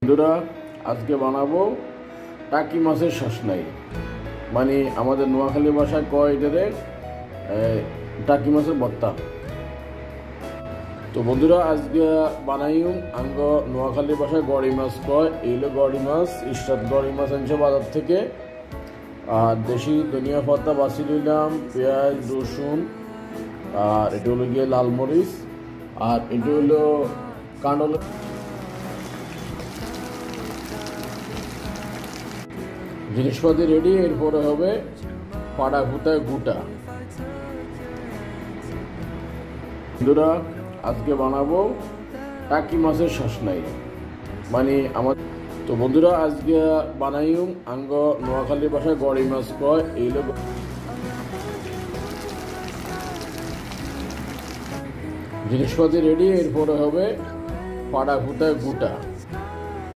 বন্ধুরা, আজকে বানাবো টাকি মাছের শাসনাই। মানে আমাদের নোয়াখালী ভাষায় কয় এটারে টাকি মাছের ভর্তা। তো বন্ধুরা, আজকে বানাইম আঙ্গ নোয়াখালী ভাষায় গড়ি মাছ কয়। এইগুলো গড়ি মাছ, ইস্টাত গড়ি মাছ আনছে বাজার থেকে। আর দেশি ধনিয়া পাতা বাছি নিলাম, পেঁয়াজ রসুন, আর এটা হলো গিয়ে লাল মরিচ, আর এটা হলো কাঁডল। জিনিসপাতি রেডি। এরপরে হবে পাড়া ফুটায় গুটা। বন্ধুরা, আজকে বানাবো টাকি মাছের শাসনাই। মানে তো বন্ধুরা, আজকে বানাইম আঙ্গ নোয়াখালী ভাষায় গড়ি মাছ কয়। এইগুলো জিনিসপাতি রেডি। এরপরে হবে পাড়া ফুটায় গুটা।